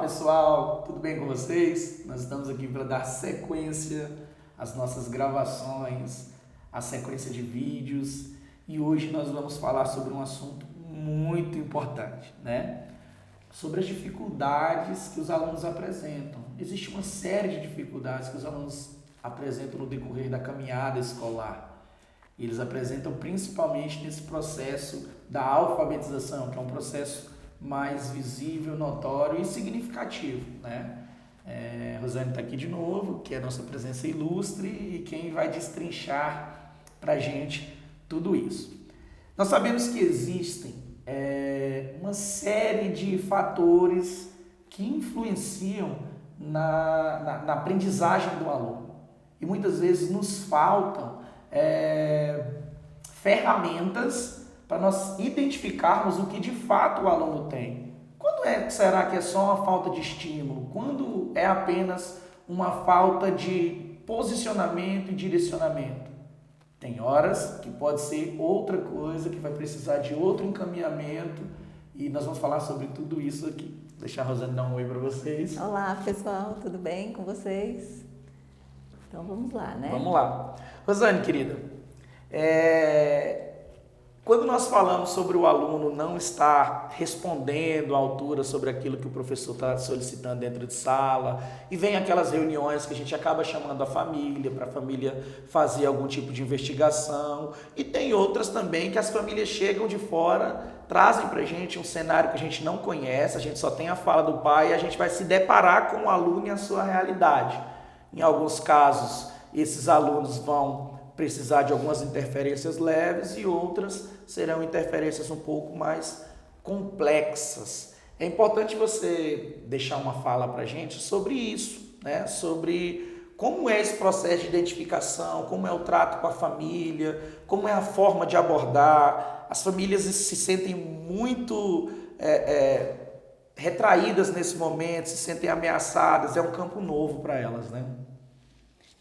pessoal, tudo bem com vocês? Nós estamos aqui para dar sequência às nossas gravações, à sequência de vídeos, e hoje nós vamos falar sobre um assunto muito importante, né? Sobre as dificuldades que os alunos apresentam. Existe uma série de dificuldades que os alunos apresentam no decorrer da caminhada escolar. Eles apresentam principalmente nesse processo da alfabetização, que é um processo mais visível, notório e significativo, né? Rosane está aqui de novo, que é a nossa presença ilustre e quem vai destrinchar para a gente tudo isso. Nós sabemos que existem uma série de fatores que influenciam na aprendizagem do aluno e muitas vezes nos faltam ferramentas para nós identificarmos o que de fato o aluno tem. Quando será que é só uma falta de estímulo? Quando é apenas uma falta de posicionamento e direcionamento? Tem horas que pode ser outra coisa, que vai precisar de outro encaminhamento, e nós vamos falar sobre tudo isso aqui. Vou deixar a Rosane dar um oi para vocês. Olá, pessoal, tudo bem com vocês? Então vamos lá, né? Vamos lá. Rosane, querida, quando nós falamos sobre o aluno não estar respondendo à altura sobre aquilo que o professor está solicitando dentro de sala, e vem aquelas reuniões que a gente acaba chamando a família, para a família fazer algum tipo de investigação, e tem outras também que as famílias chegam de fora, trazem para a gente um cenário que a gente não conhece, a gente só tem a fala do pai e a gente vai se deparar com o aluno e a sua realidade. Em alguns casos, esses alunos vão precisar de algumas interferências leves e outras serão interferências um pouco mais complexas. É importante você deixar uma fala para a gente sobre isso, né? Sobre como é esse processo de identificação, como é o trato com a família, como é a forma de abordar. As famílias se sentem muito retraídas nesse momento, se sentem ameaçadas, é um campo novo para elas, né?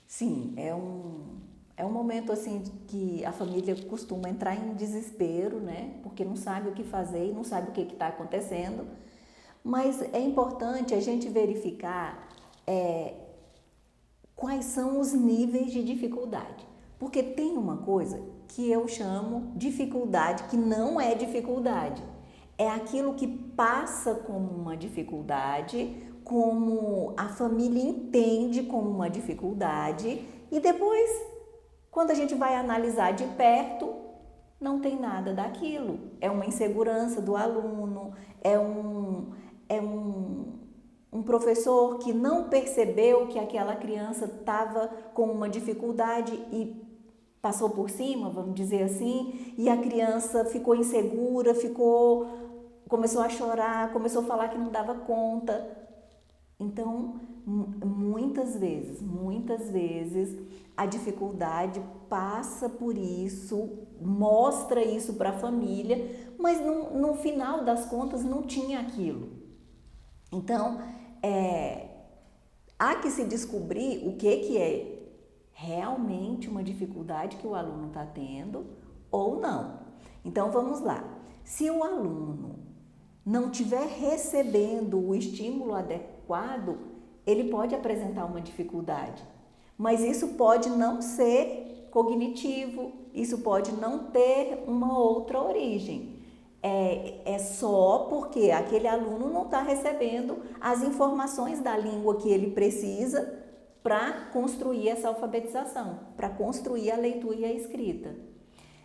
Sim, é um momento assim que a família costuma entrar em desespero, né? Porque não sabe o que fazer e não sabe o que está acontecendo. Mas é importante a gente verificar quais são os níveis de dificuldade. Porque tem uma coisa que eu chamo dificuldade, que não é dificuldade. É aquilo que passa como uma dificuldade, como a família entende como uma dificuldade, e depois, quando a gente vai analisar de perto, não tem nada daquilo. É uma insegurança do aluno, é um professor que não percebeu que aquela criança estava com uma dificuldade e passou por cima, vamos dizer assim, e a criança ficou insegura, começou a chorar, começou a falar que não dava conta. Então, muitas vezes, a dificuldade passa por isso, mostra isso para a família, mas no final das contas não tinha aquilo. Então, há que se descobrir o que é realmente uma dificuldade que o aluno está tendo ou não. Então, vamos lá. Se o aluno não estiver recebendo o estímulo adequado, ele pode apresentar uma dificuldade. Mas isso pode não ser cognitivo, isso pode não ter uma outra origem. É só porque aquele aluno não está recebendo as informações da língua que ele precisa para construir essa alfabetização, para construir a leitura e a escrita.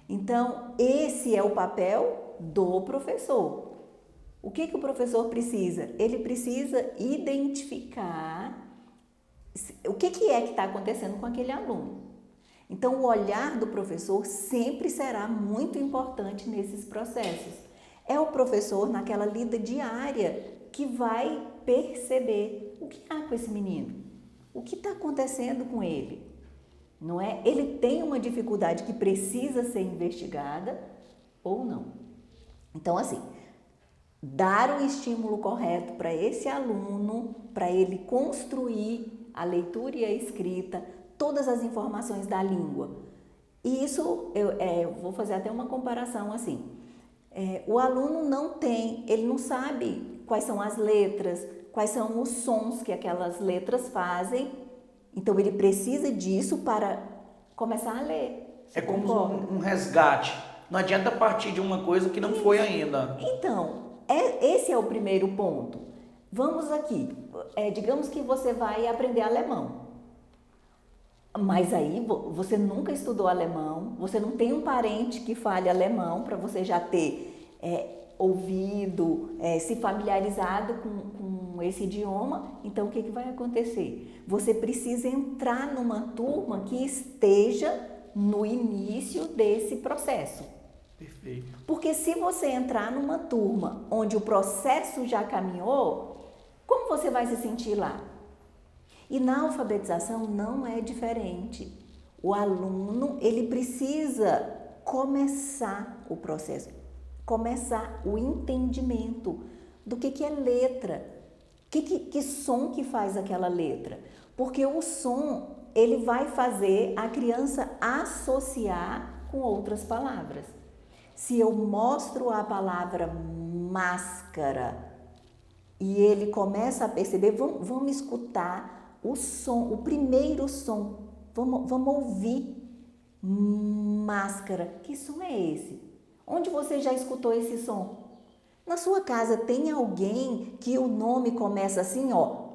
Então, esse é o papel do professor. O que o professor precisa? Ele precisa identificar o que é que está acontecendo com aquele aluno. Então, o olhar do professor sempre será muito importante nesses processos. É o professor, naquela lida diária, que vai perceber o que há com esse menino, o que está acontecendo com ele. Não é? Ele tem uma dificuldade que precisa ser investigada ou não. Então, assim, dar o estímulo correto para esse aluno, para ele construir a leitura e a escrita, todas as informações da língua. E isso, eu vou fazer até uma comparação assim. O aluno ele não sabe quais são as letras, quais são os sons que aquelas letras fazem. Então, ele precisa disso para começar a ler. É como um resgate. Não adianta partir de uma coisa que não foi ainda. Então, esse é o primeiro ponto. Vamos aqui. Digamos que você vai aprender alemão. Mas aí você nunca estudou alemão, você não tem um parente que fale alemão para você já ter ouvido, se familiarizado com esse idioma. Então, o que vai acontecer? Você precisa entrar numa turma que esteja no início desse processo. Perfeito. Porque se você entrar numa turma onde o processo já caminhou, como você vai se sentir lá? E na alfabetização não é diferente. O aluno, ele precisa começar o processo, começar o entendimento do que é letra, que som que faz aquela letra. Porque o som, ele vai fazer a criança associar com outras palavras. Se eu mostro a palavra máscara e ele começa a perceber, vamos escutar o som, o primeiro som. Vamos ouvir máscara. Que som é esse? Onde você já escutou esse som? Na sua casa tem alguém que o nome começa assim, ó.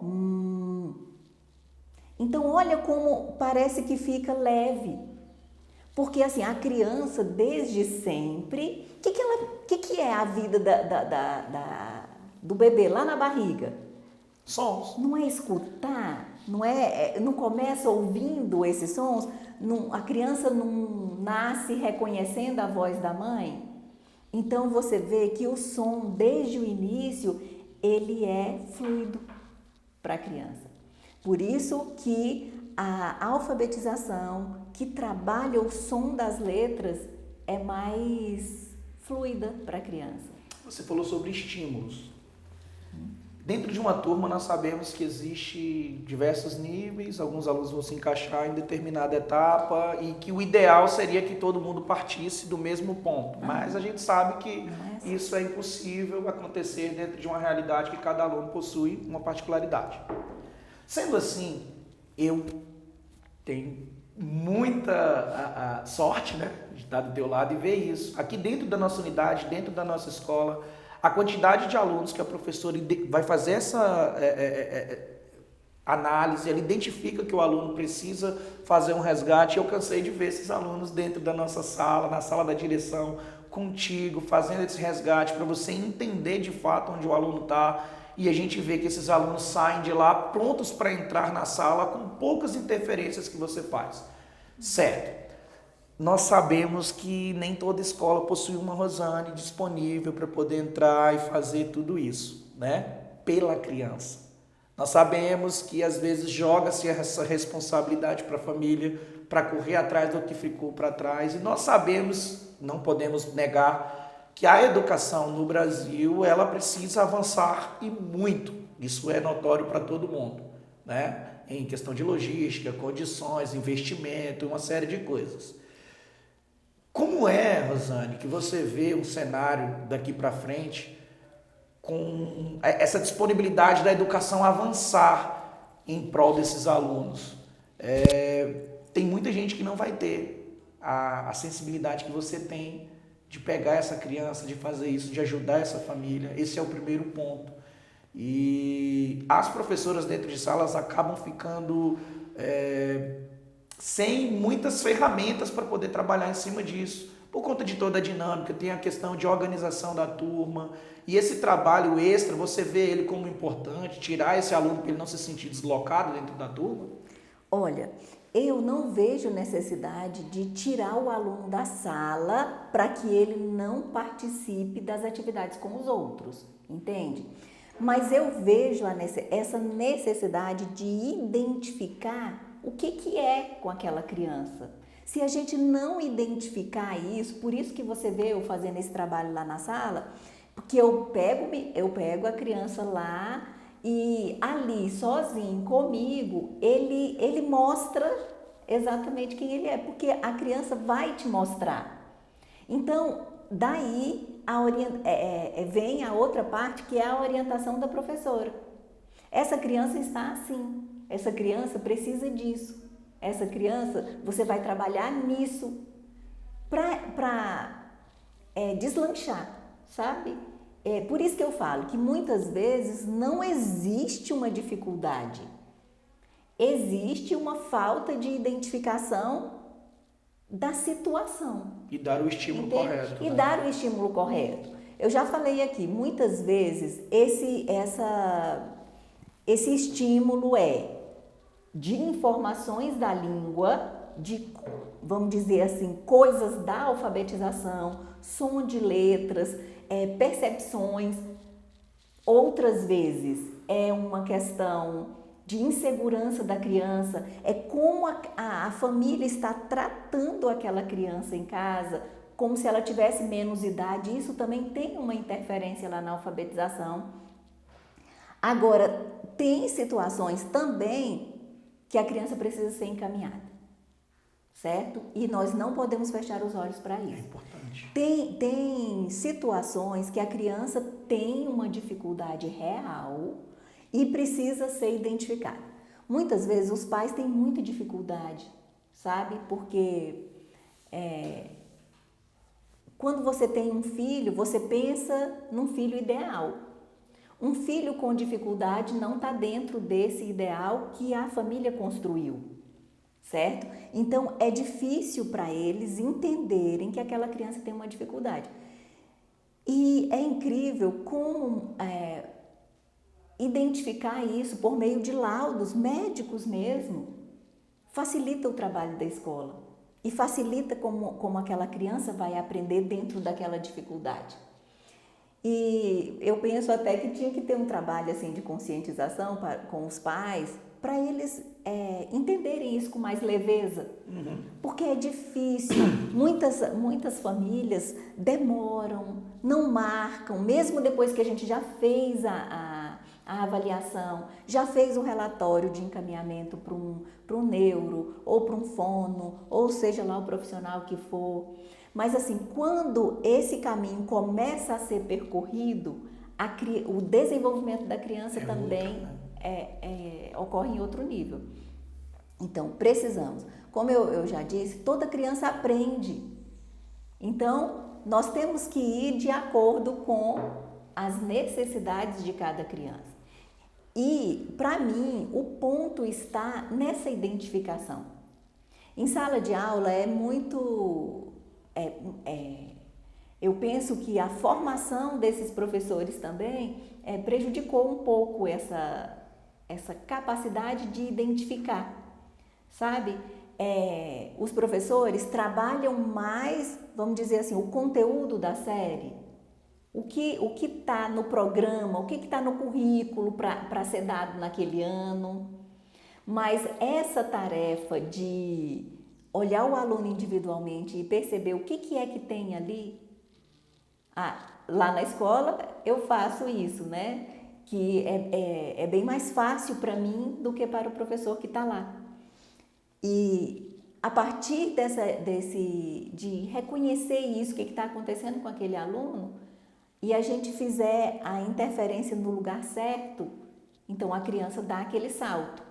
Então, olha como parece que fica leve. Porque assim, a criança, desde sempre, o que é a vida do bebê lá na barriga? Sons. Não é escutar, não começa ouvindo esses sons, a criança não nasce reconhecendo a voz da mãe. Então você vê que o som, desde o início, ele é fluido para a criança. Por isso que a alfabetização, que trabalha o som das letras, é mais fluida para a criança. Você falou sobre estímulos. Dentro de uma turma, nós sabemos que existe diversos níveis, alguns alunos vão se encaixar em determinada etapa e que o ideal seria que todo mundo partisse do mesmo ponto. Mas a gente sabe que isso é impossível acontecer dentro de uma realidade que cada aluno possui uma particularidade. Sendo assim, eu tenho muita sorte, né, de estar do teu lado e ver isso. Aqui dentro da nossa unidade, dentro da nossa escola, a quantidade de alunos que a professora vai fazer essa análise, ela identifica que o aluno precisa fazer um resgate. Eu cansei de ver esses alunos dentro da nossa sala, na sala da direção, contigo, fazendo esse resgate para você entender de fato onde o aluno está. E a gente vê que esses alunos saem de lá prontos para entrar na sala com poucas interferências que você faz. Certo. Nós sabemos que nem toda escola possui uma Rosane disponível para poder entrar e fazer tudo isso, né? Pela criança. Nós sabemos que às vezes joga-se essa responsabilidade para a família, para correr atrás do que ficou para trás. E nós sabemos, não podemos negar, que a educação no Brasil, ela precisa avançar e muito. Isso é notório para todo mundo, né? Em questão de logística, condições, investimento, uma série de coisas. Como é, Rosane, que você vê um cenário daqui para frente com essa disponibilidade da educação avançar em prol desses alunos? Tem muita gente que não vai ter a sensibilidade que você tem de pegar essa criança, de fazer isso, de ajudar essa família. Esse é o primeiro ponto. E as professoras dentro de salas acabam ficando sem muitas ferramentas para poder trabalhar em cima disso, por conta de toda a dinâmica. Tem a questão de organização da turma, e esse trabalho extra, você vê ele como importante, tirar esse aluno para ele não se sentir deslocado dentro da turma? Olha, eu não vejo necessidade de tirar o aluno da sala para que ele não participe das atividades com os outros, entende? Mas eu vejo essa necessidade de identificar o que é com aquela criança. Se a gente não identificar isso, por isso que você vê eu fazendo esse trabalho lá na sala, porque eu pego a criança lá e ali, sozinho, comigo, ele mostra exatamente quem ele é, porque a criança vai te mostrar. Então, daí vem a outra parte, que é a orientação da professora. Essa criança está assim, essa criança precisa disso, essa criança, você vai trabalhar nisso para deslanchar, sabe? É por isso que eu falo que muitas vezes não existe uma dificuldade, existe uma falta de identificação da situação. E dar o estímulo Entende? correto. E né? dar o estímulo correto. Eu já falei aqui, muitas vezes esse estímulo é de informações da língua, de, vamos dizer assim, coisas da alfabetização, som de letras, percepções. Outras vezes é uma questão de insegurança da criança, é como a família está tratando aquela criança em casa, como se ela tivesse menos idade. Isso também tem uma interferência lá na alfabetização. Agora, tem situações também que a criança precisa ser encaminhada, certo? E nós não podemos fechar os olhos para isso. É importante. Tem situações que a criança tem uma dificuldade real e precisa ser identificada. Muitas vezes os pais têm muita dificuldade, sabe? Porque quando você tem um filho, você pensa num filho ideal. Um filho com dificuldade não está dentro desse ideal que a família construiu, certo? Então, é difícil para eles entenderem que aquela criança tem uma dificuldade. E é incrível como identificar isso por meio de laudos médicos mesmo facilita o trabalho da escola e facilita como aquela criança vai aprender dentro daquela dificuldade. E eu penso até que tinha que ter um trabalho assim de conscientização com os pais para eles entenderem isso com mais leveza, porque é difícil. Muitas famílias demoram, não marcam, mesmo depois que a gente já fez a avaliação, já fez o relatório de encaminhamento para um neuro ou para um fono, ou seja lá o profissional que for. Mas assim, quando esse caminho começa a ser percorrido, o desenvolvimento da criança também ocorre em outro nível. Então, precisamos. Como eu já disse, toda criança aprende. Então, nós temos que ir de acordo com as necessidades de cada criança. E, para mim, o ponto está nessa identificação. Em sala de aula é muito... eu penso que a formação desses professores também prejudicou um pouco essa capacidade de identificar, sabe? Os professores trabalham mais, vamos dizer assim, o conteúdo da série, o que está no programa, o que está no currículo para ser dado naquele ano, mas essa tarefa de olhar o aluno individualmente e perceber o que é que tem ali. Lá na escola eu faço isso, né? Que é bem mais fácil para mim do que para o professor que está lá. E a partir de reconhecer isso, o que está acontecendo com aquele aluno, e a gente fizer a interferência no lugar certo, então a criança dá aquele salto.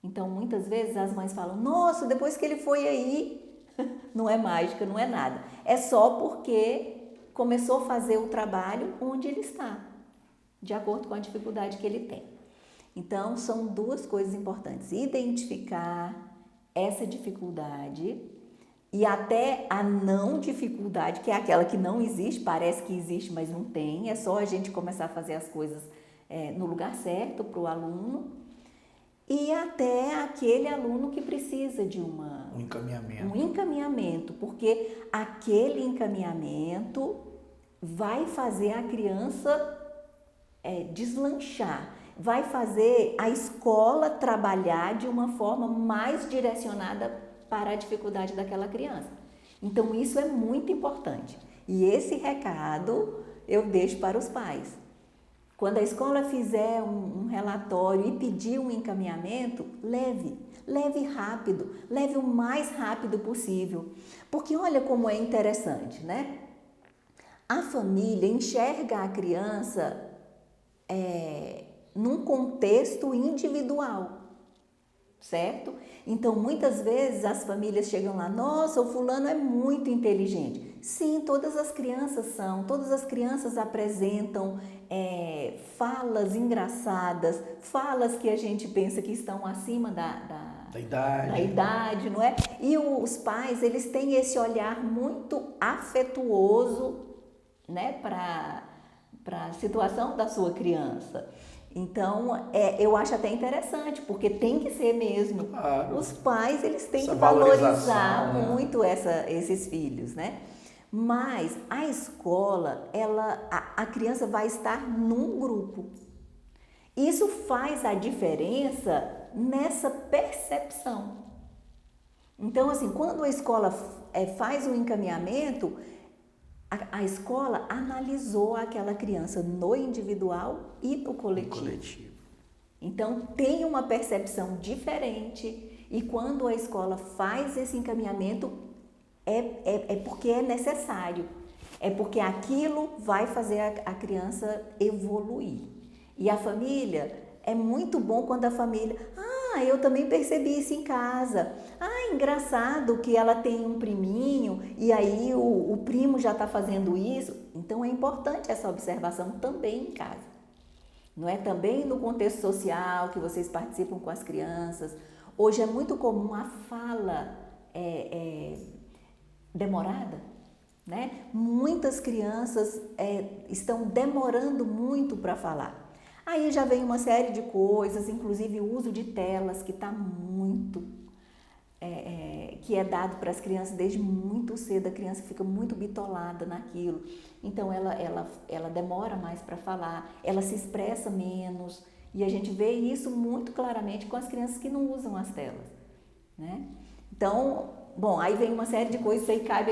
Então, muitas vezes as mães falam, nossa, depois que ele foi aí, não é mágica, não é nada. É só porque começou a fazer o trabalho onde ele está, de acordo com a dificuldade que ele tem. Então, são duas coisas importantes. Identificar essa dificuldade e até a não dificuldade, que é aquela que não existe, parece que existe, mas não tem. É só a gente começar a fazer as coisas no lugar certo para o aluno. E até aquele aluno que precisa de um encaminhamento, porque aquele encaminhamento vai fazer a criança deslanchar, vai fazer a escola trabalhar de uma forma mais direcionada para a dificuldade daquela criança. Então, isso é muito importante. E esse recado eu deixo para os pais. Quando a escola fizer um relatório e pedir um encaminhamento, leve rápido, leve o mais rápido possível. Porque olha como é interessante, né? A família enxerga a criança num contexto individual, certo? Então, muitas vezes as famílias chegam lá, nossa, o fulano é muito inteligente. Sim, todas as crianças são, todas as crianças apresentam falas engraçadas, falas que a gente pensa que estão acima da idade, não é? E os pais, eles têm esse olhar muito afetuoso, né, para a situação da sua criança. Então, eu acho até interessante, porque tem que ser mesmo. Claro. Os pais, eles têm Essa que valorizar valorização, né? muito esses filhos, né? Mas a escola, a criança vai estar num grupo. Isso faz a diferença nessa percepção. Então, assim, quando a escola faz um encaminhamento, a escola analisou aquela criança no individual e no coletivo. Então, tem uma percepção diferente e quando a escola faz esse encaminhamento, é porque é necessário. É porque aquilo vai fazer a criança evoluir. E a família, é muito bom quando a família... eu também percebi isso em casa. Engraçado que ela tem um priminho e aí o primo já está fazendo isso. Então, é importante essa observação também em casa. Não é? Também no contexto social que vocês participam com as crianças. Hoje é muito comum a fala demorada, né? Muitas crianças estão demorando muito para falar. Aí já vem uma série de coisas, inclusive o uso de telas, que está muito, que é dado para as crianças desde muito cedo, a criança fica muito bitolada naquilo. Então, ela demora mais para falar, ela se expressa menos, e a gente vê isso muito claramente com as crianças que não usam as telas, né? Então, bom, aí vem uma série de coisas, aí cabe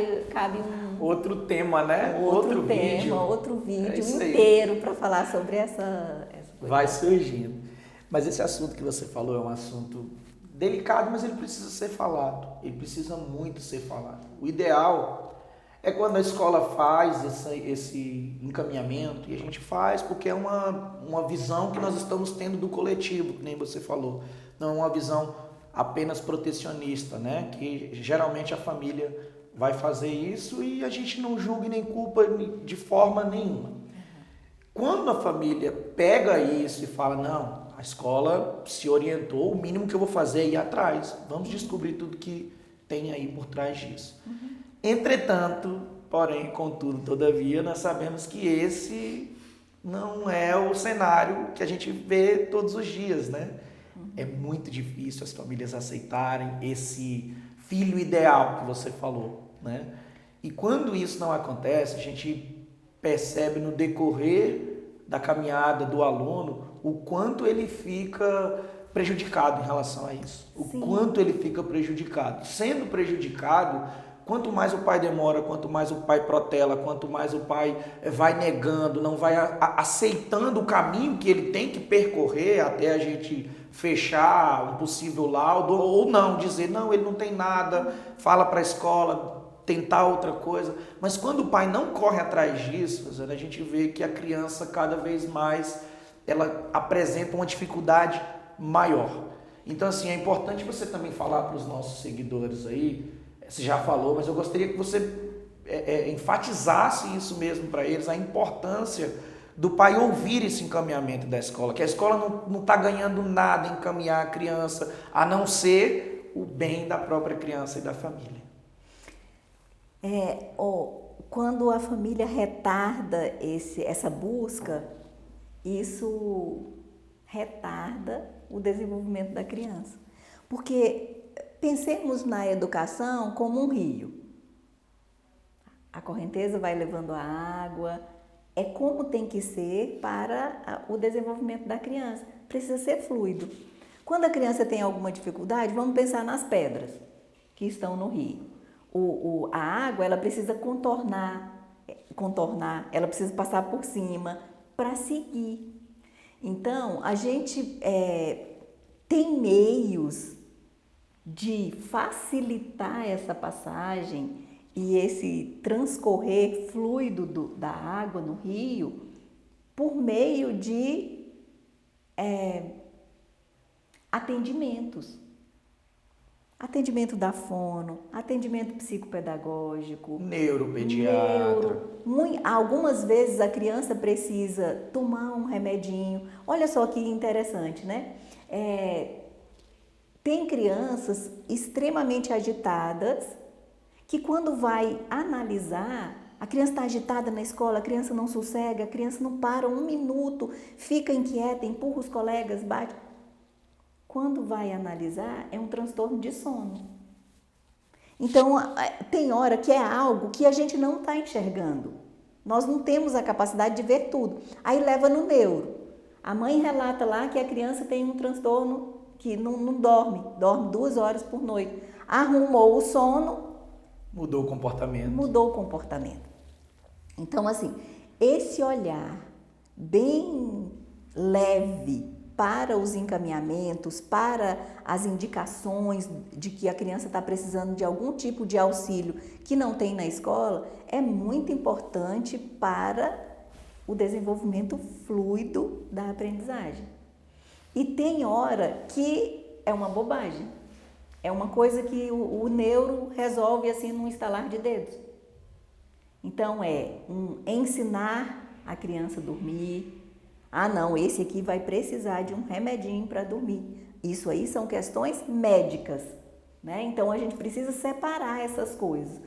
um... Outro tema, né? Outro vídeo inteiro para falar sobre essa coisa. Vai surgindo. Mas esse assunto que você falou é um assunto delicado, mas ele precisa ser falado. Ele precisa muito ser falado. O ideal é quando a escola faz esse encaminhamento, e a gente faz porque é uma visão que nós estamos tendo do coletivo, que nem você falou. Não é uma visão apenas protecionista, né? Que geralmente a família vai fazer isso e a gente não julga e nem culpa de forma nenhuma. Quando a família pega isso e fala, não, a escola se orientou, o mínimo que eu vou fazer é ir atrás. Vamos descobrir tudo que tem aí por trás disso. Entretanto, porém, contudo, todavia, nós sabemos que esse não é o cenário que a gente vê todos os dias, né? É muito difícil as famílias aceitarem esse filho ideal que você falou, né? E quando isso não acontece, a gente percebe no decorrer da caminhada do aluno o quanto ele fica prejudicado em relação a isso. Sim. O quanto ele fica prejudicado. Sendo prejudicado, quanto mais o pai demora, quanto mais o pai protela, quanto mais o pai vai negando, não vai aceitando o caminho que ele tem que percorrer até a gente fechar um possível laudo, ou não, dizer, não, ele não tem nada, fala para a escola, tentar outra coisa. Mas quando o pai não corre atrás disso, a gente vê que a criança cada vez mais ela apresenta uma dificuldade maior. Então, assim, é importante você também falar para os nossos seguidores aí, você já falou, mas eu gostaria que você enfatizasse isso mesmo para eles, a importância do pai ouvir esse encaminhamento da escola, que a escola não está ganhando nada em encaminhar a criança, a não ser o bem da própria criança e da família. Quando a família retarda essa busca, isso retarda o desenvolvimento da criança. Porque pensemos na educação como um rio. A correnteza vai levando a água, é como tem que ser para o desenvolvimento da criança. Precisa ser fluido. Quando a criança tem alguma dificuldade, vamos pensar nas pedras que estão no rio. A água, ela precisa contornar, ela precisa passar por cima para seguir. Então, a gente tem meios de facilitar essa passagem e esse transcorrer fluido da água no rio por meio de atendimentos. Atendimento da fono, atendimento psicopedagógico, Neuropediatra. Algumas vezes a criança precisa tomar um remedinho. Olha só que interessante, né? Tem crianças extremamente agitadas que quando vai analisar, a criança está agitada na escola, a criança não sossega, a criança não para um minuto, fica inquieta, empurra os colegas, bate. Quando vai analisar, é um transtorno de sono. Então, tem hora que é algo que a gente não está enxergando. Nós não temos a capacidade de ver tudo. Aí leva no neuro. A mãe relata lá que a criança tem um transtorno que não dorme 2 horas por noite. Arrumou o sono. Mudou o comportamento. Mudou o comportamento. Então, assim, esse olhar bem leve para os encaminhamentos, para as indicações de que a criança está precisando de algum tipo de auxílio que não tem na escola, é muito importante para o desenvolvimento fluido da aprendizagem. E tem hora que é uma bobagem, é uma coisa que o neuro resolve assim num estalar de dedos. Então ensinar a criança a dormir. Ah, não, esse aqui vai precisar de um remedinho para dormir. Isso aí são questões médicas, né? Então, a gente precisa separar essas coisas.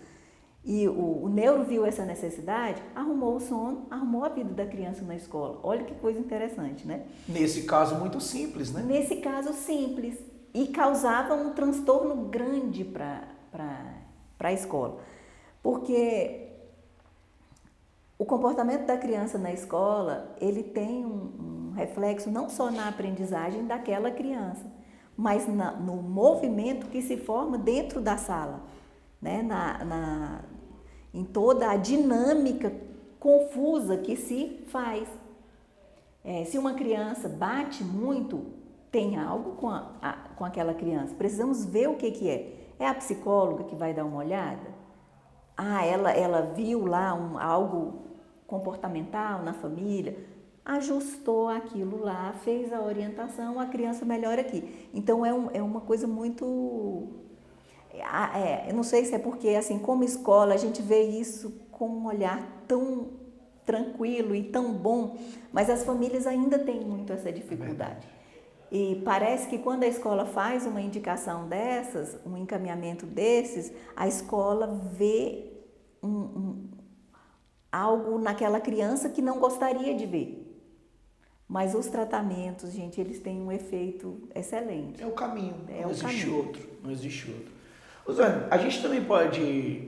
E o neuro viu essa necessidade, arrumou o sono, arrumou a vida da criança na escola. Olha que coisa interessante, né? Nesse caso, muito simples, né? Nesse caso, simples. E causava um transtorno grande para a escola. Porque o comportamento da criança na escola, ele tem um reflexo não só na aprendizagem daquela criança, mas no movimento que se forma dentro da sala, né? Em toda a dinâmica confusa que se faz. Se uma criança bate muito, tem algo com aquela criança. Precisamos ver o que é. É a psicóloga que vai dar uma olhada? Ela viu lá algo comportamental na família, ajustou aquilo lá, fez a orientação, a criança melhora aqui. Então, é uma coisa muito... eu não sei se é porque, assim, como escola, a gente vê isso com um olhar tão tranquilo e tão bom, mas as famílias ainda têm muito essa dificuldade. E parece que quando a escola faz uma indicação dessas, um encaminhamento desses, a escola vê algo naquela criança que não gostaria de ver. Mas os tratamentos, gente, eles têm um efeito excelente. É o caminho, não existe outro. Não existe outro. Rosane, a gente também pode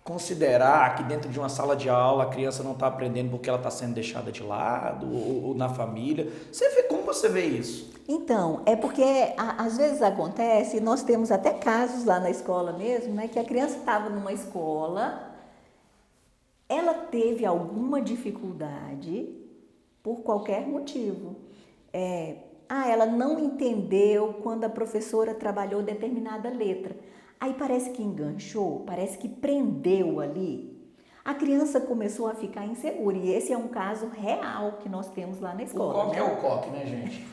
considerar que dentro de uma sala de aula a criança não está aprendendo porque ela está sendo deixada de lado ou na família. Como você vê isso? Então, é porque às vezes acontece, nós temos até casos lá na escola mesmo, né, que a criança estava numa escola, ela teve alguma dificuldade por qualquer motivo. Ela não entendeu quando a professora trabalhou determinada letra. Aí parece que enganchou, parece que prendeu ali. A criança começou a ficar insegura. E esse é um caso real que nós temos lá na escola. O coque, né? É o coque, né, gente?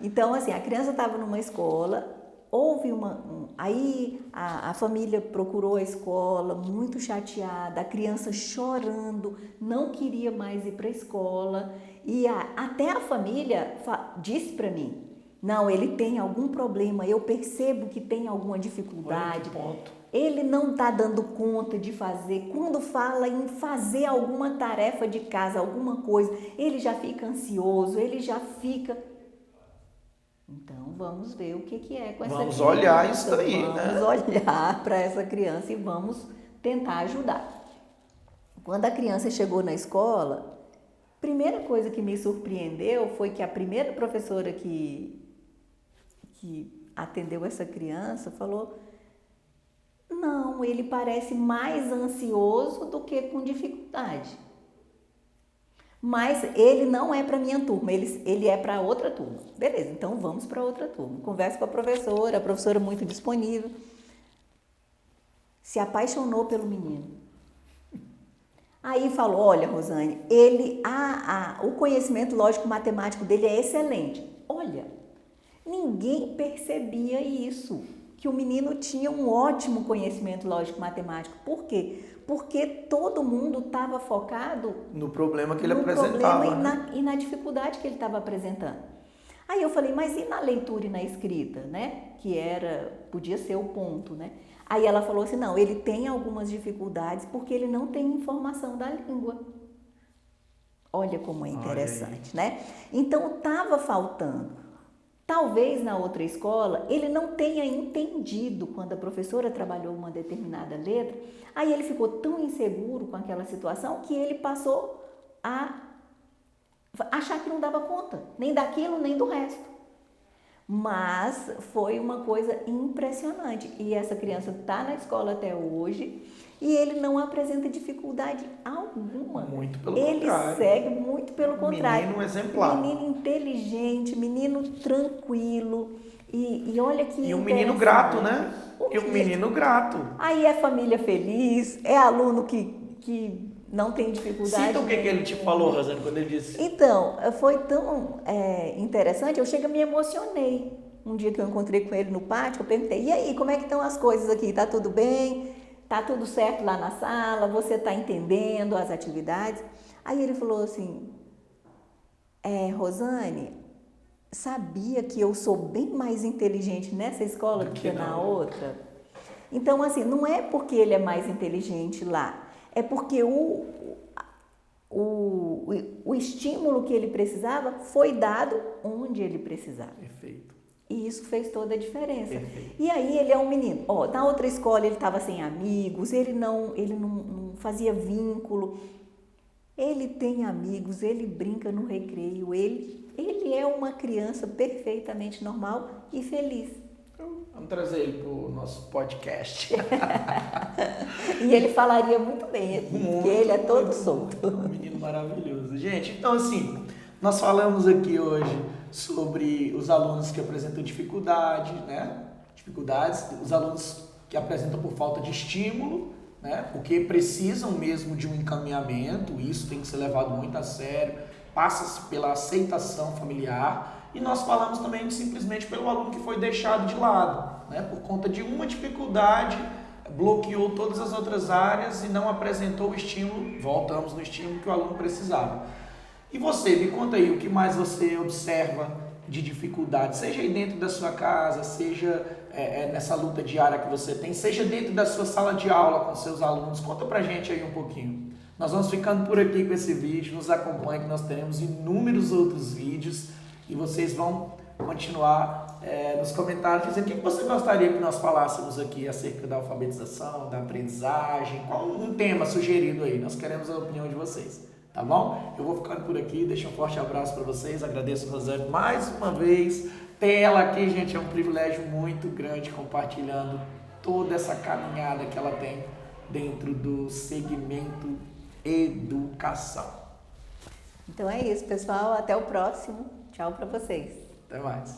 Então, assim, a criança estava numa escola, houve aí a família procurou a escola, muito chateada, a criança chorando, não queria mais ir para a escola. E até a família disse para mim, não, ele tem algum problema, eu percebo que tem alguma dificuldade. Ele não está dando conta de fazer. Quando fala em fazer alguma tarefa de casa, alguma coisa, ele já fica ansioso, ele já fica... Então, vamos ver o que é com essa criança. Vamos olhar isso aí, né? Vamos olhar para essa criança e vamos tentar ajudar. Quando a criança chegou na escola, a primeira coisa que me surpreendeu foi que a primeira professora que atendeu essa criança falou: não, ele parece mais ansioso do que com dificuldade. Mas ele não é para a minha turma, ele é para outra turma. Beleza, então vamos para outra turma. Converso com a professora muito disponível. Se apaixonou pelo menino. Aí falou, olha, Rosane, o conhecimento lógico-matemático dele é excelente. Olha, ninguém percebia isso, que o menino tinha um ótimo conhecimento lógico-matemático. Por quê? Porque todo mundo estava focado no problema que ele apresentava, e na dificuldade que ele estava apresentando. Aí eu falei, mas e na leitura e na escrita, né? Que podia ser o ponto, né? Aí ela falou assim, não, ele tem algumas dificuldades porque ele não tem informação da língua. Olha como é interessante, né? Então estava faltando. Talvez na outra escola ele não tenha entendido quando a professora trabalhou uma determinada letra, aí ele ficou tão inseguro com aquela situação que ele passou a achar que não dava conta, nem daquilo, nem do resto. Mas foi uma coisa impressionante e essa criança está na escola até hoje e ele não apresenta dificuldade alguma. Muito pelo contrário. Ele segue muito pelo contrário. Menino exemplar. Menino inteligente, menino tranquilo e olha que E um menino grato, né? E um menino grato. Aí é família feliz, é aluno que não tem dificuldade. Sinta o que ele te falou, Rosane, quando ele disse. Então, foi tão interessante, eu me emocionei. Um dia que eu encontrei com ele no pátio, eu perguntei, e aí, como é que estão as coisas aqui? Tá tudo bem? Tá tudo certo lá na sala? Você está entendendo as atividades? Aí ele falou assim, Rosane, sabia que eu sou bem mais inteligente nessa escola do que na outra? Então, assim, não é porque ele é mais inteligente lá, é porque o estímulo que ele precisava foi dado onde ele precisava. Perfeito. E isso fez toda a diferença. Perfeito. E aí ele é um menino. Na outra escola ele estava sem amigos, ele não fazia vínculo. Ele tem amigos, ele brinca no recreio, ele é uma criança perfeitamente normal e feliz. Vamos trazer ele para o nosso podcast. E ele falaria muito bem, porque ele é todo solto. Um menino maravilhoso. Gente, então assim, nós falamos aqui hoje sobre os alunos que apresentam dificuldade, né? Dificuldades, os alunos que apresentam por falta de estímulo, né? Porque precisam mesmo de um encaminhamento, isso tem que ser levado muito a sério, passa-se pela aceitação familiar. E nós falamos também simplesmente pelo aluno que foi deixado de lado, né? Por conta de uma dificuldade, bloqueou todas as outras áreas e não apresentou o estímulo, voltamos no estímulo que o aluno precisava. E você, me conta aí, o que mais você observa de dificuldade, seja aí dentro da sua casa, seja nessa luta diária que você tem, seja dentro da sua sala de aula com seus alunos, conta pra gente aí um pouquinho. Nós vamos ficando por aqui com esse vídeo, nos acompanhe que nós teremos inúmeros outros vídeos e vocês vão continuar nos comentários dizendo o que você gostaria que nós falássemos aqui acerca da alfabetização, da aprendizagem, qual um tema sugerido aí, nós queremos a opinião de vocês. Tá bom? Eu vou ficando por aqui, deixo um forte abraço para vocês, agradeço a Rosane mais uma vez. Ter ela aqui, gente, é um privilégio muito grande compartilhando toda essa caminhada que ela tem dentro do segmento educação. Então é isso, pessoal. Até o próximo. Tchau para vocês. Até mais.